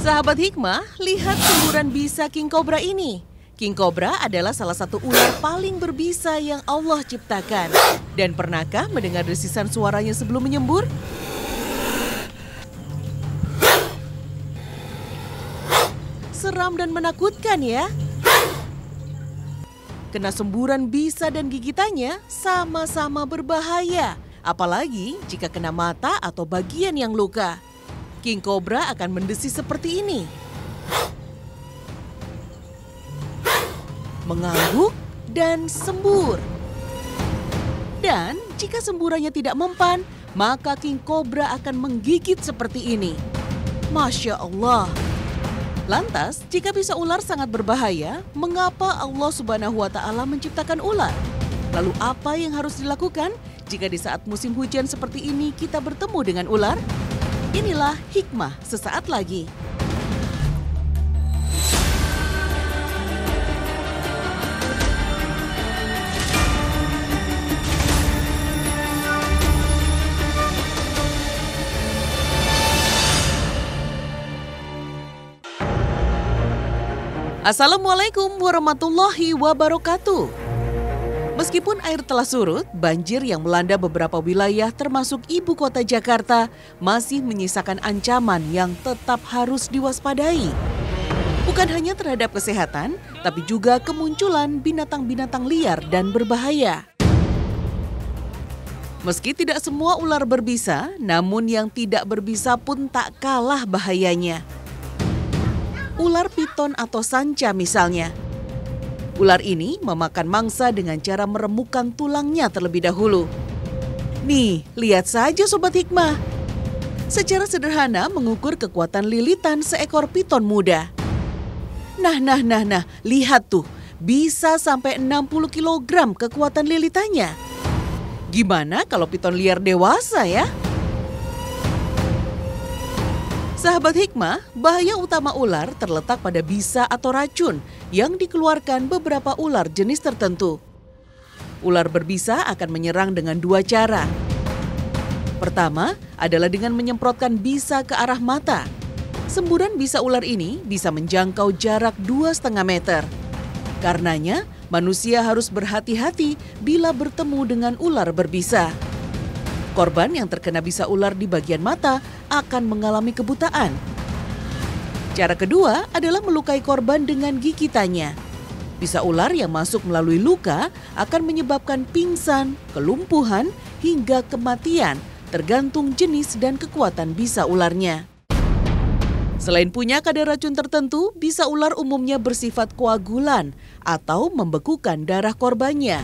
Sahabat Hikmah, lihat semburan bisa King Cobra ini. King Cobra adalah salah satu ular paling berbisa yang Allah ciptakan. Dan pernahkah mendengar desisan suaranya sebelum menyembur? Seram dan menakutkan ya. Kena semburan bisa dan gigitannya sama-sama berbahaya. Apalagi jika kena mata atau bagian yang luka. King Cobra akan mendesis seperti ini. Mengangguk dan sembur. Dan jika semburannya tidak mempan, maka King Cobra akan menggigit seperti ini. Masya Allah. Lantas, jika bisa ular sangat berbahaya, mengapa Allah Subhanahu wa Ta'ala menciptakan ular? Lalu apa yang harus dilakukan jika di saat musim hujan seperti ini kita bertemu dengan ular? Inilah hikmah sesaat lagi. Assalamualaikum warahmatullahi wabarakatuh. Meskipun air telah surut, banjir yang melanda beberapa wilayah termasuk ibu kota Jakarta masih menyisakan ancaman yang tetap harus diwaspadai. Bukan hanya terhadap kesehatan, tapi juga kemunculan binatang-binatang liar dan berbahaya. Meski tidak semua ular berbisa, namun yang tidak berbisa pun tak kalah bahayanya. Ular piton atau sanca misalnya. Ular ini memakan mangsa dengan cara meremukkan tulangnya terlebih dahulu. Nih, lihat saja Sobat Hikmah. Secara sederhana mengukur kekuatan lilitan seekor piton muda. Nah, lihat tuh. Bisa sampai 60 kg kekuatan lilitannya. Gimana kalau piton liar dewasa ya? Sahabat Hikmah, bahaya utama ular terletak pada bisa atau racun yang dikeluarkan beberapa ular jenis tertentu. Ular berbisa akan menyerang dengan dua cara. Pertama adalah dengan menyemprotkan bisa ke arah mata. Semburan bisa ular ini bisa menjangkau jarak 2,5 meter. Karenanya, manusia harus berhati-hati bila bertemu dengan ular berbisa. Korban yang terkena bisa ular di bagian mata akan mengalami kebutaan. Cara kedua adalah melukai korban dengan gigitannya. Bisa ular yang masuk melalui luka akan menyebabkan pingsan, kelumpuhan, hingga kematian, tergantung jenis dan kekuatan bisa ularnya. Selain punya kadar racun tertentu, bisa ular umumnya bersifat koagulan atau membekukan darah korbannya.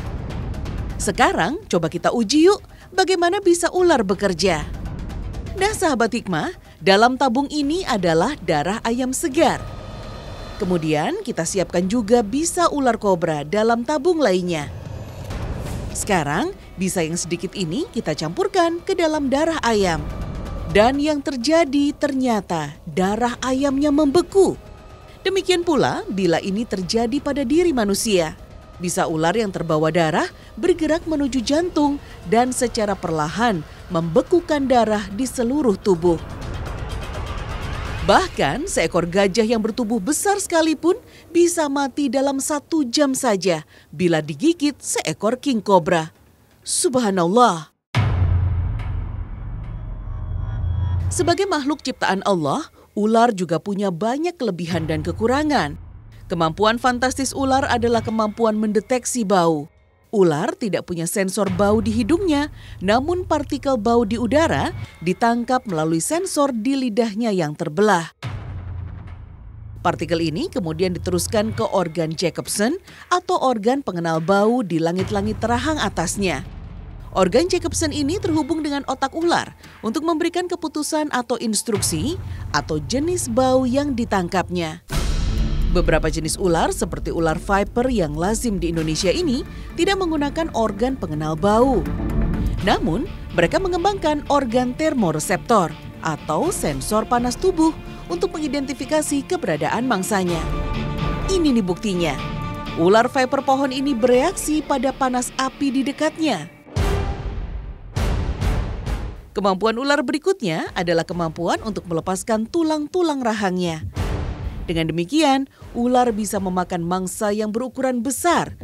Sekarang coba kita uji yuk bagaimana bisa ular bekerja. Nah sahabat Hikmah, dalam tabung ini adalah darah ayam segar. Kemudian kita siapkan juga bisa ular kobra dalam tabung lainnya. Sekarang bisa yang sedikit ini kita campurkan ke dalam darah ayam. Dan yang terjadi ternyata darah ayamnya membeku. Demikian pula bila ini terjadi pada diri manusia. Bisa ular yang terbawa darah bergerak menuju jantung dan secara perlahan membekukan darah di seluruh tubuh. Bahkan seekor gajah yang bertubuh besar sekalipun bisa mati dalam 1 jam saja bila digigit seekor King Cobra. Subhanallah. Sebagai makhluk ciptaan Allah, ular juga punya banyak kelebihan dan kekurangan. Kemampuan fantastis ular adalah kemampuan mendeteksi bau. Ular tidak punya sensor bau di hidungnya, namun partikel bau di udara ditangkap melalui sensor di lidahnya yang terbelah. Partikel ini kemudian diteruskan ke organ Jacobson atau organ pengenal bau di langit-langit terahang atasnya. Organ Jacobson ini terhubung dengan otak ular untuk memberikan keputusan atau instruksi atau jenis bau yang ditangkapnya. Beberapa jenis ular seperti ular viper yang lazim di Indonesia ini tidak menggunakan organ pengenal bau. Namun, mereka mengembangkan organ termoreseptor atau sensor panas tubuh untuk mengidentifikasi keberadaan mangsanya. Ini nih buktinya. Ular viper pohon ini bereaksi pada panas api di dekatnya. Kemampuan ular berikutnya adalah kemampuan untuk melepaskan tulang-tulang rahangnya. Dengan demikian, ular bisa memakan mangsa yang berukuran besar.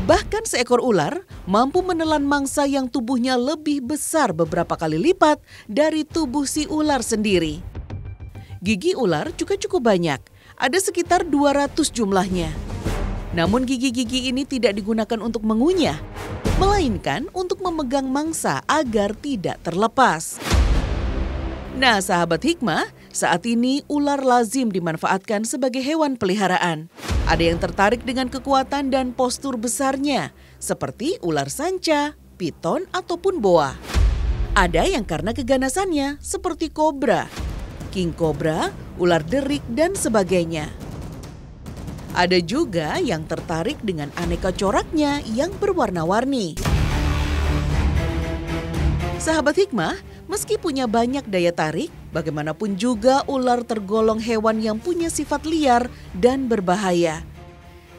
Bahkan seekor ular mampu menelan mangsa yang tubuhnya lebih besar beberapa kali lipat dari tubuh si ular sendiri. Gigi ular juga cukup banyak, ada sekitar 200 jumlahnya. Namun gigi-gigi ini tidak digunakan untuk mengunyah, melainkan untuk memegang mangsa agar tidak terlepas. Nah, sahabat hikmah, saat ini ular lazim dimanfaatkan sebagai hewan peliharaan. Ada yang tertarik dengan kekuatan dan postur besarnya, seperti ular sanca, piton, ataupun boa. Ada yang karena keganasannya, seperti kobra, king cobra, ular derik, dan sebagainya. Ada juga yang tertarik dengan aneka coraknya yang berwarna-warni. Sahabat hikmah, meski punya banyak daya tarik, bagaimanapun juga ular tergolong hewan yang punya sifat liar dan berbahaya.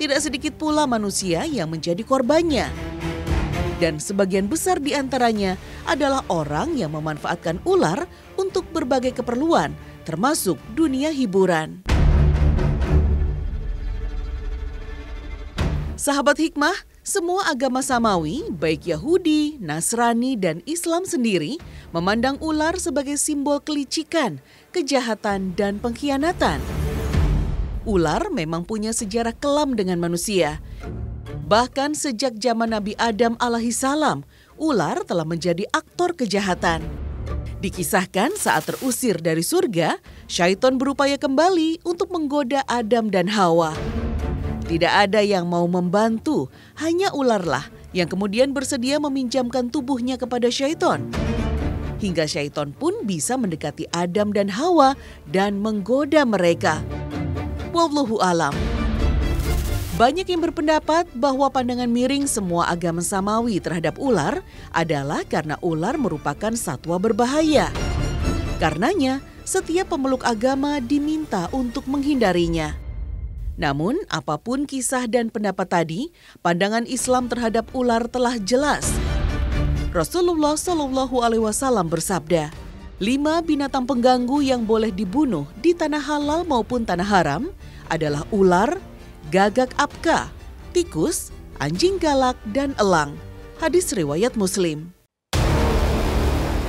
Tidak sedikit pula manusia yang menjadi korbannya. Dan sebagian besar di antaranya adalah orang yang memanfaatkan ular untuk berbagai keperluan, termasuk dunia hiburan. Sahabat hikmah, semua agama samawi, baik Yahudi, Nasrani, dan Islam sendiri, memandang ular sebagai simbol kelicikan, kejahatan, dan pengkhianatan. Ular memang punya sejarah kelam dengan manusia. Bahkan sejak zaman Nabi Adam alaihissalam, ular telah menjadi aktor kejahatan. Dikisahkan saat terusir dari surga, syaitan berupaya kembali untuk menggoda Adam dan Hawa. Tidak ada yang mau membantu, hanya ularlah yang kemudian bersedia meminjamkan tubuhnya kepada syaitan. Hingga syaitan pun bisa mendekati Adam dan Hawa dan menggoda mereka. Wallahu alam. Banyak yang berpendapat bahwa pandangan miring semua agama samawi terhadap ular adalah karena ular merupakan satwa berbahaya. Karenanya, setiap pemeluk agama diminta untuk menghindarinya. Namun, apapun kisah dan pendapat tadi, pandangan Islam terhadap ular telah jelas. Rasulullah SAW bersabda, 5 binatang pengganggu yang boleh dibunuh di tanah halal maupun tanah haram adalah ular, gagak apka, tikus, anjing galak, dan elang. Hadis riwayat Muslim.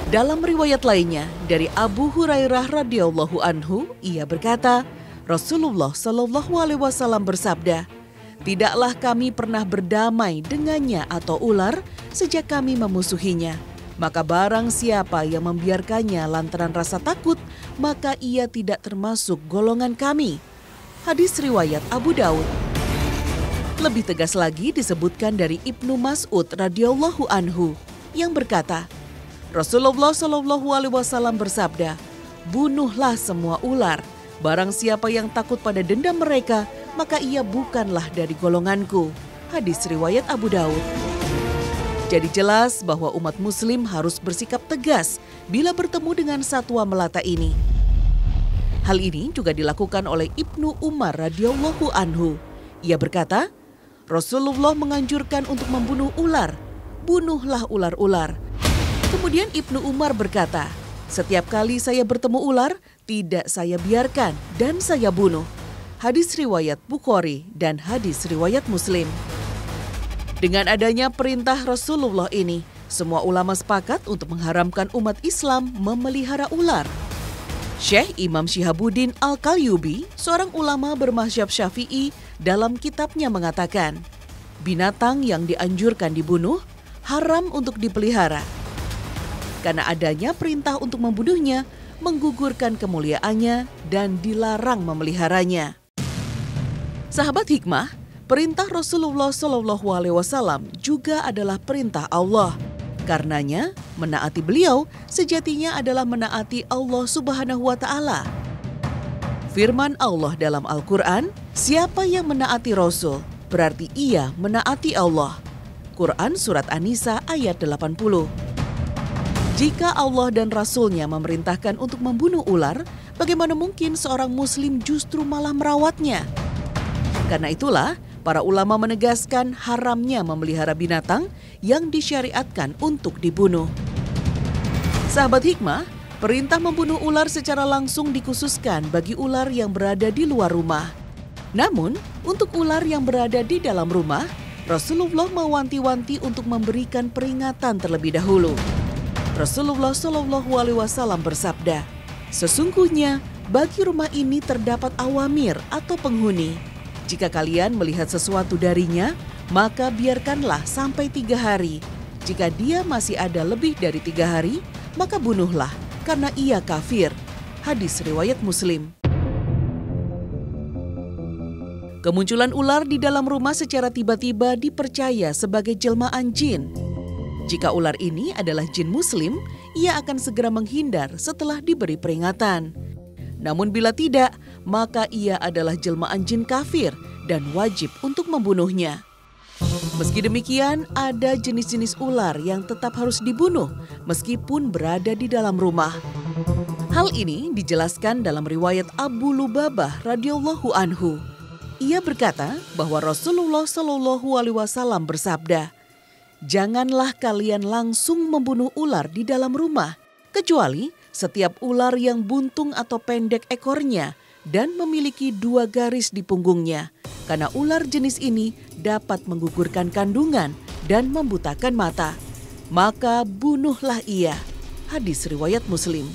Dalam riwayat lainnya dari Abu Hurairah radhiyallahu anhu, ia berkata, Rasulullah SAW bersabda, tidaklah kami pernah berdamai dengannya atau ular sejak kami memusuhinya. Maka barang siapa yang membiarkannya lantaran rasa takut, maka ia tidak termasuk golongan kami. Hadis riwayat Abu Daud. Lebih tegas lagi disebutkan dari Ibnu Mas'ud radhiyallahu anhu yang berkata, Rasulullah SAW bersabda, bunuhlah semua ular. Barang siapa yang takut pada dendam mereka, maka ia bukanlah dari golonganku. Hadis riwayat Abu Daud. Jadi jelas bahwa umat muslim harus bersikap tegas bila bertemu dengan satwa melata ini. Hal ini juga dilakukan oleh Ibnu Umar radhiyallahu anhu. Ia berkata, Rasulullah menganjurkan untuk membunuh ular. Bunuhlah ular-ular. Kemudian Ibnu Umar berkata, setiap kali saya bertemu ular, tidak saya biarkan dan saya bunuh. Hadis riwayat Bukhari dan hadis riwayat Muslim. Dengan adanya perintah Rasulullah ini, semua ulama sepakat untuk mengharamkan umat Islam memelihara ular. Syekh Imam Syihabuddin Al-Qalyubi, seorang ulama bermazhab Syafi'i, dalam kitabnya mengatakan, binatang yang dianjurkan dibunuh haram untuk dipelihara. Karena adanya perintah untuk membunuhnya, menggugurkan kemuliaannya dan dilarang memeliharanya. Sahabat hikmah, perintah Rasulullah SAW juga adalah perintah Allah. Karenanya, menaati beliau sejatinya adalah menaati Allah Subhanahu wa Ta'ala. Firman Allah dalam Al-Quran, siapa yang menaati Rasul, berarti ia menaati Allah. Quran Surat An-Nisa ayat 80. Jika Allah dan Rasul-Nya memerintahkan untuk membunuh ular, bagaimana mungkin seorang muslim justru malah merawatnya? Karena itulah, para ulama menegaskan haramnya memelihara binatang yang disyariatkan untuk dibunuh. Sahabat Hikmah, perintah membunuh ular secara langsung dikhususkan bagi ular yang berada di luar rumah. Namun, untuk ular yang berada di dalam rumah, Rasulullah mewanti-wanti untuk memberikan peringatan terlebih dahulu. Rasulullah Shallallahu Alaihi Wasallam bersabda, "Sesungguhnya bagi rumah ini terdapat awamir atau penghuni. Jika kalian melihat sesuatu darinya, maka biarkanlah sampai 3 hari. Jika dia masih ada lebih dari 3 hari, maka bunuhlah karena ia kafir." Hadis riwayat Muslim. Kemunculan ular di dalam rumah secara tiba-tiba dipercaya sebagai jelmaan jin. Jika ular ini adalah jin muslim, ia akan segera menghindar setelah diberi peringatan. Namun bila tidak, maka ia adalah jelmaan jin kafir dan wajib untuk membunuhnya. Meski demikian, ada jenis-jenis ular yang tetap harus dibunuh meskipun berada di dalam rumah. Hal ini dijelaskan dalam riwayat Abu Lubabah radhiyallahu anhu. Ia berkata bahwa Rasulullah Shallallahu Alaihi Wasallam bersabda, "Janganlah kalian langsung membunuh ular di dalam rumah, kecuali setiap ular yang buntung atau pendek ekornya dan memiliki 2 garis di punggungnya, karena ular jenis ini dapat menggugurkan kandungan dan membutakan mata. Maka bunuhlah ia." Hadis riwayat Muslim.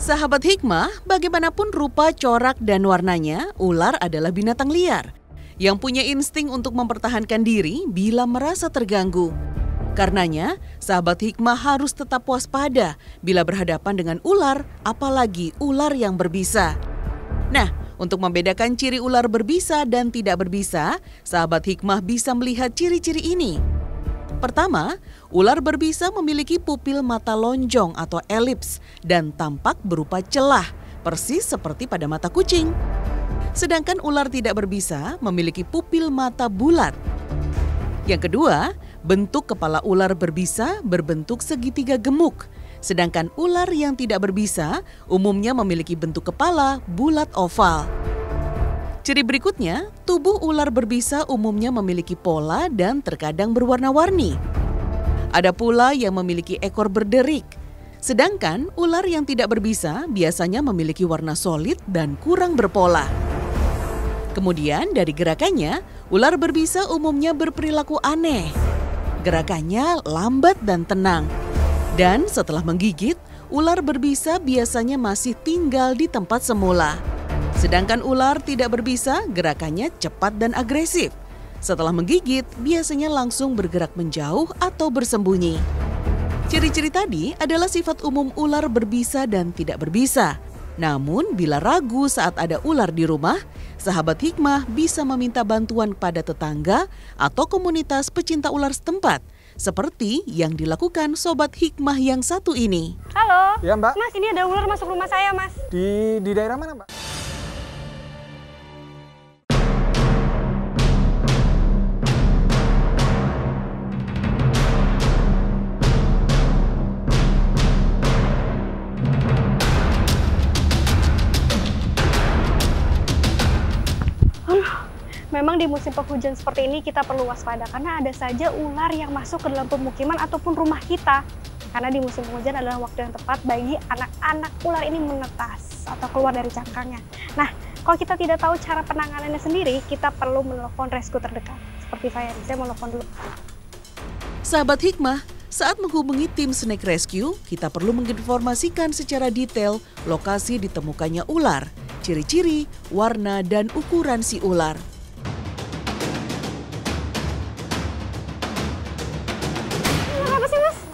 Sahabat Hikmah, bagaimanapun rupa, corak, dan warnanya, ular adalah binatang liar yang punya insting untuk mempertahankan diri bila merasa terganggu. Karenanya, sahabat Hikmah harus tetap waspada bila berhadapan dengan ular, apalagi ular yang berbisa. Nah, untuk membedakan ciri ular berbisa dan tidak berbisa, sahabat Hikmah bisa melihat ciri-ciri ini. Pertama, ular berbisa memiliki pupil mata lonjong atau elips dan tampak berupa celah, persis seperti pada mata kucing. Sedangkan ular tidak berbisa memiliki pupil mata bulat. Yang kedua, bentuk kepala ular berbisa berbentuk segitiga gemuk. Sedangkan ular yang tidak berbisa umumnya memiliki bentuk kepala bulat oval. Ciri berikutnya, tubuh ular berbisa umumnya memiliki pola dan terkadang berwarna-warni. Ada pula yang memiliki ekor berderik. Sedangkan ular yang tidak berbisa biasanya memiliki warna solid dan kurang berpola. Kemudian dari gerakannya, ular berbisa umumnya berperilaku aneh. Gerakannya lambat dan tenang. Dan setelah menggigit, ular berbisa biasanya masih tinggal di tempat semula. Sedangkan ular tidak berbisa, gerakannya cepat dan agresif. Setelah menggigit, biasanya langsung bergerak menjauh atau bersembunyi. Ciri-ciri tadi adalah sifat umum ular berbisa dan tidak berbisa. Namun, bila ragu saat ada ular di rumah, sahabat Hikmah bisa meminta bantuan pada tetangga atau komunitas pecinta ular setempat, seperti yang dilakukan Sobat Hikmah yang satu ini. Halo, ya Mbak. Mas, ini ada ular masuk rumah saya, Mas. Di daerah mana Mbak? Memang di musim penghujan seperti ini kita perlu waspada karena ada saja ular yang masuk ke dalam pemukiman ataupun rumah kita. Karena di musim penghujan adalah waktu yang tepat bagi anak-anak ular ini menetas atau keluar dari cangkangnya. Nah, kalau kita tidak tahu cara penanganannya sendiri, kita perlu menelpon rescue terdekat. Seperti saya mau telepon dulu. Sahabat Hikmah, saat menghubungi tim Snake Rescue, kita perlu menginformasikan secara detail lokasi ditemukannya ular, ciri-ciri, warna, dan ukuran si ular.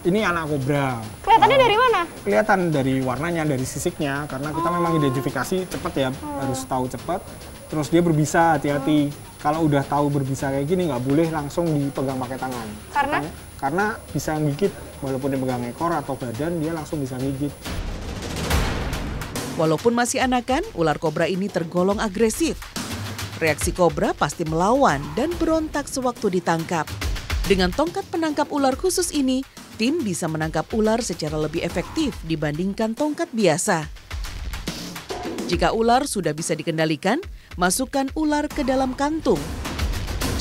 Ini anak kobra. Kelihatannya dari mana? Kelihatan dari warnanya, dari sisiknya. Karena kita memang identifikasi cepat ya, harus tahu cepat. Terus dia berbisa, hati-hati. Kalau udah tahu berbisa kayak gini, nggak boleh langsung dipegang pakai tangan. Karena bisa gigit, walaupun dia pegang ekor atau badan, dia langsung bisa gigit. Walaupun masih anakan, ular kobra ini tergolong agresif. Reaksi kobra pasti melawan dan berontak sewaktu ditangkap. Dengan tongkat penangkap ular khusus ini, tim bisa menangkap ular secara lebih efektif dibandingkan tongkat biasa. Jika ular sudah bisa dikendalikan, masukkan ular ke dalam kantung.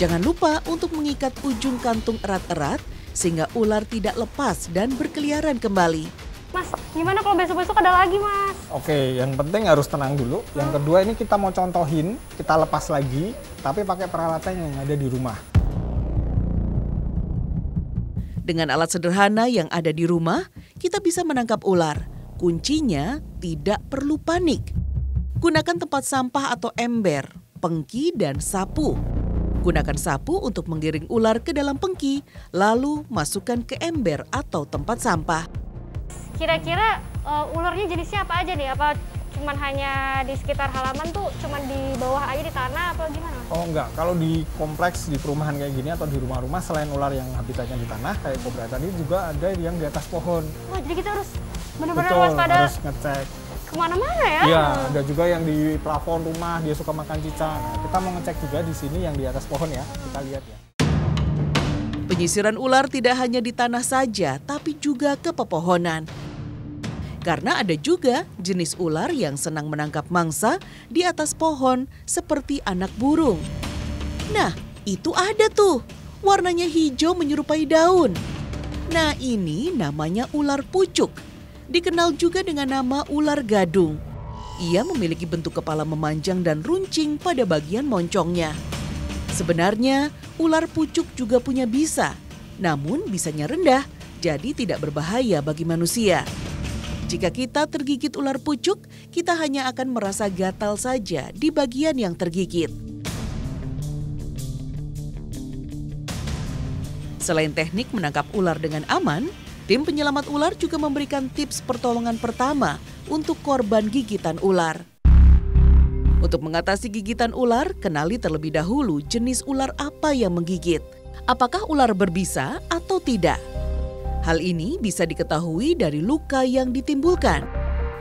Jangan lupa untuk mengikat ujung kantung erat-erat sehingga ular tidak lepas dan berkeliaran kembali. Mas, gimana kalau besok-besok ada lagi, Mas? Oke, yang penting harus tenang dulu. Yang kedua ini kita mau contohin, kita lepas lagi, tapi pakai peralatan yang ada di rumah. Dengan alat sederhana yang ada di rumah, kita bisa menangkap ular. Kuncinya tidak perlu panik. Gunakan tempat sampah atau ember, pengki, dan sapu. Gunakan sapu untuk menggiring ular ke dalam pengki, lalu masukkan ke ember atau tempat sampah. Kira-kira ularnya jenisnya apa aja nih? Apa cuman hanya di sekitar halaman tuh, cuman di bawah aja di tanah apa gimana? Oh enggak, kalau di kompleks, di perumahan kayak gini atau di rumah-rumah, selain ular yang habitatnya di tanah kayak kobra tadi, juga ada yang di atas pohon. Wah, jadi kita harus benar-benar Betul, waspada harus ngecek. kemana-mana ya? Iya, ada juga yang di plafon rumah, dia suka makan cicak. Nah, kita mau ngecek juga di sini yang di atas pohon ya, kita lihat ya. Penyisiran ular tidak hanya di tanah saja, tapi juga ke pepohonan. Karena ada juga jenis ular yang senang menangkap mangsa di atas pohon seperti anak burung. Nah, itu ada tuh, warnanya hijau menyerupai daun. Nah, ini namanya ular pucuk. Dikenal juga dengan nama ular gadung. Ia memiliki bentuk kepala memanjang dan runcing pada bagian moncongnya. Sebenarnya, ular pucuk juga punya bisa, namun bisanya rendah, jadi tidak berbahaya bagi manusia. Jika kita tergigit ular pucuk, kita hanya akan merasa gatal saja di bagian yang tergigit. Selain teknik menangkap ular dengan aman, tim penyelamat ular juga memberikan tips pertolongan pertama untuk korban gigitan ular. Untuk mengatasi gigitan ular, kenali terlebih dahulu jenis ular apa yang menggigit. Apakah ular berbisa atau tidak? Hal ini bisa diketahui dari luka yang ditimbulkan.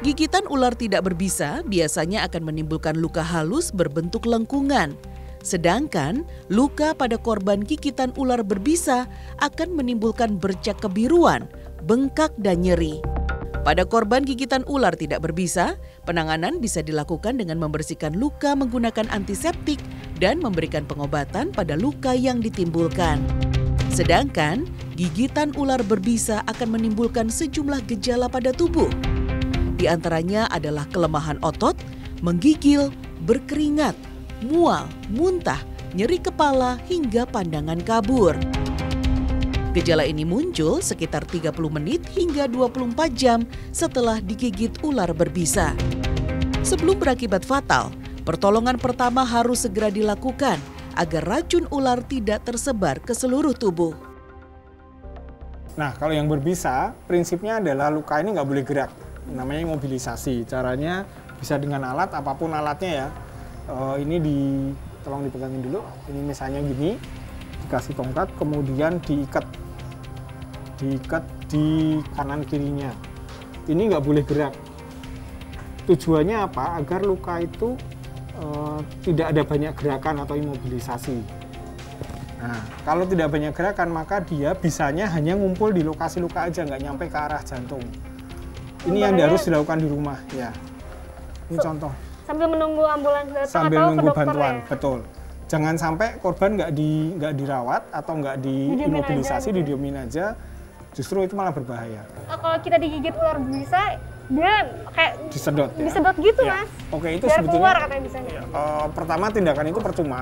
Gigitan ular tidak berbisa biasanya akan menimbulkan luka halus berbentuk lengkungan. Sedangkan luka pada korban gigitan ular berbisa akan menimbulkan bercak kebiruan, bengkak, dan nyeri. Pada korban gigitan ular tidak berbisa, penanganan bisa dilakukan dengan membersihkan luka menggunakan antiseptik dan memberikan pengobatan pada luka yang ditimbulkan. Sedangkan gigitan ular berbisa akan menimbulkan sejumlah gejala pada tubuh. Di antaranya adalah kelemahan otot, menggigil, berkeringat, mual, muntah, nyeri kepala, hingga pandangan kabur. Gejala ini muncul sekitar 30 menit hingga 24 jam setelah digigit ular berbisa. Sebelum berakibat fatal, pertolongan pertama harus segera dilakukan agar racun ular tidak tersebar ke seluruh tubuh. Nah, kalau yang berbisa, prinsipnya adalah luka ini nggak boleh gerak. Namanya imobilisasi. Caranya bisa dengan alat, apapun alatnya ya. Ini tolong dipegangin dulu. Ini misalnya gini, dikasih tongkat, kemudian diikat di kanan kirinya. Ini nggak boleh gerak. Tujuannya apa? Agar luka itu tidak ada banyak gerakan atau imobilisasi. Nah, kalau tidak banyak gerakan, maka dia bisanya hanya ngumpul di lokasi luka aja, nggak nyampe ke arah jantung. Ini yang harus dilakukan di rumah, ya. Ini contoh. Sambil menunggu ambulans datang sambil atau nunggu ke dokter bantuan, ya? betul. Jangan sampai korban nggak dirawat atau nggak diimobilisasi, didiemin aja. Justru itu malah berbahaya. Kalau kita digigit ular berbisa, dia kayak disedot ya. Disedot gitu ya. Mas. Oke, itu biar sebetulnya keluar katanya bisanya. Pertama tindakan itu percuma,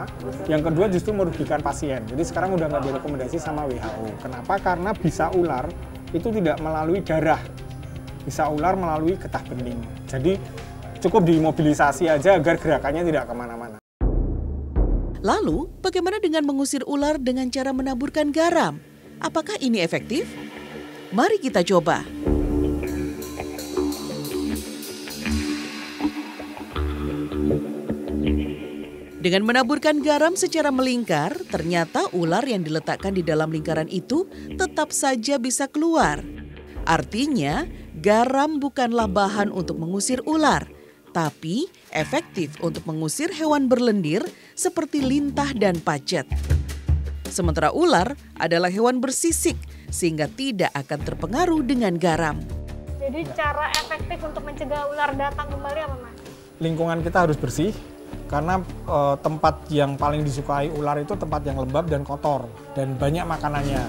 yang kedua justru merugikan pasien. Jadi sekarang udah nggak direkomendasi sama WHO. Kenapa? Karena bisa ular itu tidak melalui darah, bisa ular melalui getah bening. Jadi cukup diimobilisasi aja agar gerakannya tidak kemana-mana. Lalu, bagaimana dengan mengusir ular dengan cara menaburkan garam? Apakah ini efektif? Mari kita coba. Dengan menaburkan garam secara melingkar, ternyata ular yang diletakkan di dalam lingkaran itu tetap saja bisa keluar. Artinya, garam bukanlah bahan untuk mengusir ular, tapi efektif untuk mengusir hewan berlendir seperti lintah dan pacet. Sementara ular adalah hewan bersisik, sehingga tidak akan terpengaruh dengan garam. Jadi cara efektif untuk mencegah ular datang kembali apa, Mas? Lingkungan kita harus bersih, karena tempat yang paling disukai ular itu tempat yang lembab dan kotor, dan banyak makanannya.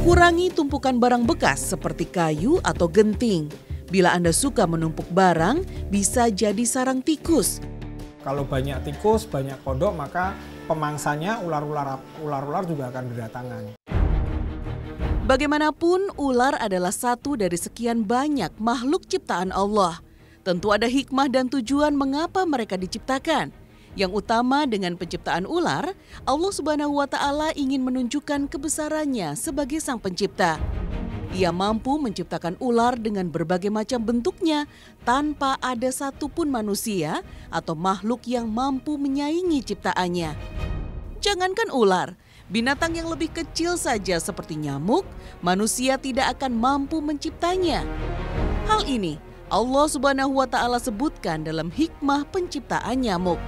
Kurangi tumpukan barang bekas seperti kayu atau genting. Bila Anda suka menumpuk barang, bisa jadi sarang tikus. Kalau banyak tikus, banyak kodok, maka pemangsanya ular-ular juga akan berdatangan. Bagaimanapun, ular adalah satu dari sekian banyak makhluk ciptaan Allah. Tentu ada hikmah dan tujuan mengapa mereka diciptakan. Yang utama dengan penciptaan ular, Allah Subhanahu wa Ta'ala ingin menunjukkan kebesarannya sebagai Sang Pencipta. Ia mampu menciptakan ular dengan berbagai macam bentuknya tanpa ada satupun manusia atau makhluk yang mampu menyaingi ciptaannya. Jangankan ular, binatang yang lebih kecil saja seperti nyamuk, manusia tidak akan mampu menciptanya. Hal ini Allah Subhanahu wa Ta'ala sebutkan dalam hikmah penciptaan nyamuk.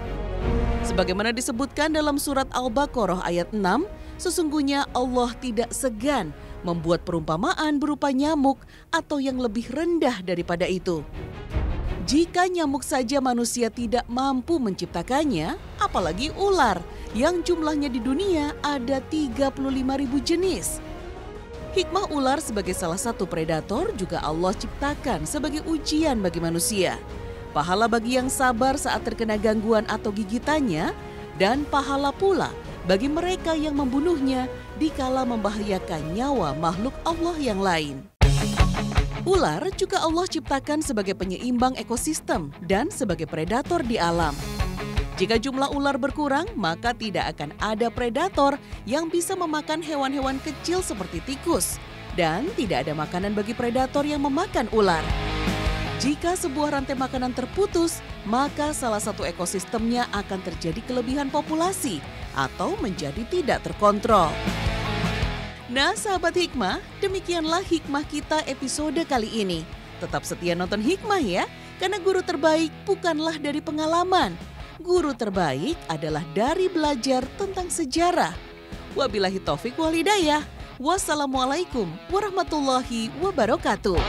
Sebagaimana disebutkan dalam surat Al-Baqarah ayat 6, sesungguhnya Allah tidak segan membuat perumpamaan berupa nyamuk atau yang lebih rendah daripada itu. Jika nyamuk saja manusia tidak mampu menciptakannya, apalagi ular yang jumlahnya di dunia ada 35.000 jenis. Hikmah ular sebagai salah satu predator juga Allah ciptakan sebagai ujian bagi manusia. Pahala bagi yang sabar saat terkena gangguan atau gigitannya, dan pahala pula bagi mereka yang membunuhnya dikala membahayakan nyawa makhluk Allah yang lain. Ular juga Allah ciptakan sebagai penyeimbang ekosistem dan sebagai predator di alam. Jika jumlah ular berkurang, maka tidak akan ada predator yang bisa memakan hewan-hewan kecil seperti tikus. Dan tidak ada makanan bagi predator yang memakan ular. Jika sebuah rantai makanan terputus, maka salah satu ekosistemnya akan terjadi kelebihan populasi atau menjadi tidak terkontrol. Nah, sahabat hikmah, demikianlah hikmah kita episode kali ini. Tetap setia nonton hikmah ya, karena guru terbaik bukanlah dari pengalaman. Guru terbaik adalah dari belajar tentang sejarah. Wabillahi taufik wal hidayah. Wassalamualaikum warahmatullahi wabarakatuh.